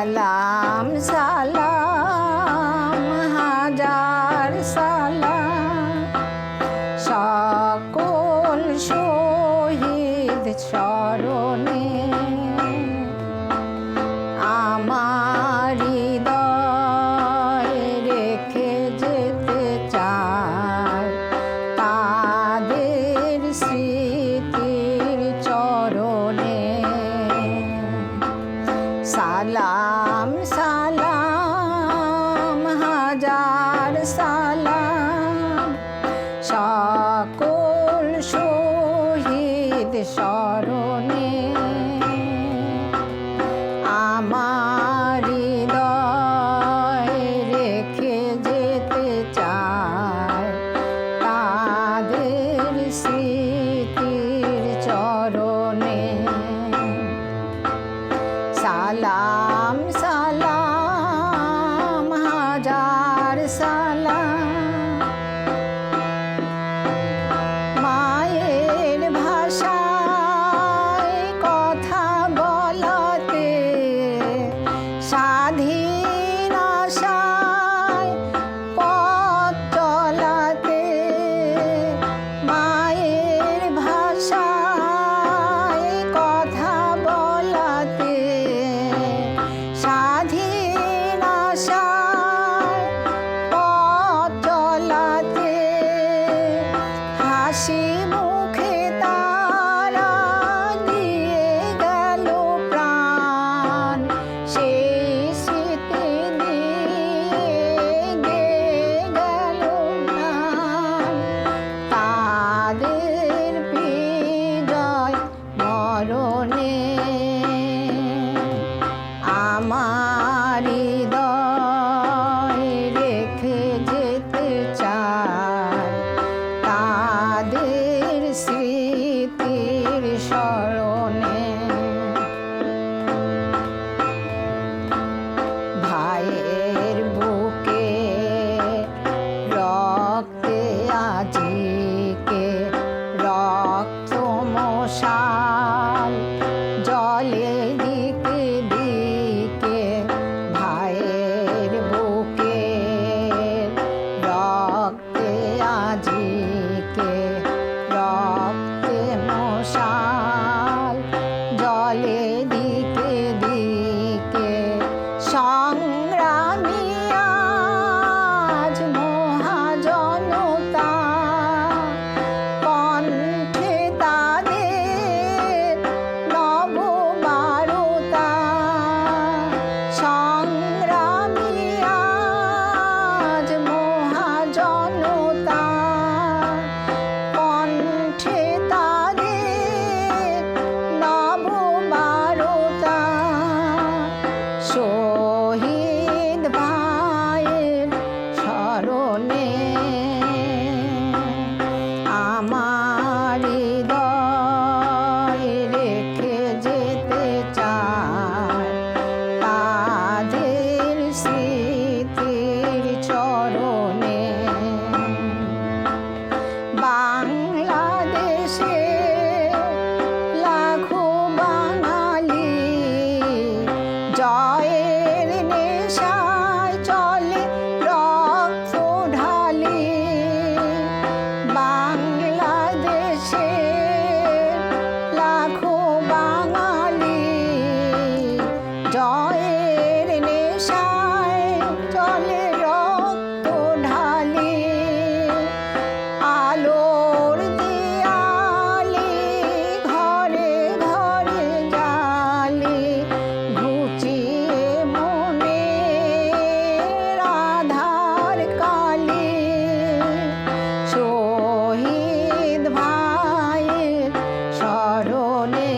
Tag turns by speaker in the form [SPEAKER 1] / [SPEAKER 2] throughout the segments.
[SPEAKER 1] সালাম সালাম হাজার সালাম সকল শহীদ স্মরণে আমার হৃদয়ে রেখে যেতে চাই তাদের স্মৃতির চরণে। সালাম সালাম হাজার সালাম সকল শহীদ স্মরণে আমার হৃদয়ে রেখে যেতে চাই তাদের স্মৃতির চরণে। সালাম সালাম হাজার সালাম মায়ের ভাষায় কথা বলাতে স্বাধীন আশায় পথ চলাতে মায়ের ভাষায় কথা বলাতে স্বাধীন আশায় পথ চলাতে হাসি মুখে তারা দিয়ে গেল প্রাণ সেই স্মৃতি দিয়ে গেয়ে গেল গান তাদের বিজয় মরণে আমার হৃদয়ে রেখে যেতে চাই তাদের স্মৃতির স্মরণে। ভাইয়ের বুকে রক্তে আজিকে রক্ত মশাল জলে দিকে দিকে ভাইয়ের বুকে রক্তে আজিকে রক্তে মশাল জলে দিকে দিকে সংগ্রামী আজ মহাজনতা কণ্ঠে তাদের নববারতা সংগ্রামী আজ মহাজনতা কণ্ঠে তাদের নববারতা শহীদ ভাইয়ের স্মরণে আমার হৃদয়ে রেখে যেতে চাই তাদের স্মৃতির চরণে। বাংলাদেশে লাখো বাঙালি জয়ের নেশায় চলে রক্ত ঢালি বাংলাদেশে লাখো বাঙালি জয়ের নেশায় চলে রক্ত ঢালি আলোর দিয়ালি ঘরে ঘরে জালি ঘুচিয়ে মনের আধার কালি শহীদ ভাইয়ের স্মরণে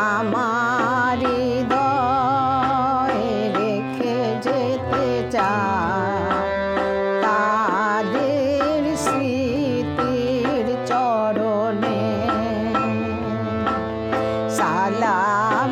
[SPEAKER 1] আমার হৃদয়ে রেখে যেতে চাই তাদের স্মৃতির চরণে। সালাম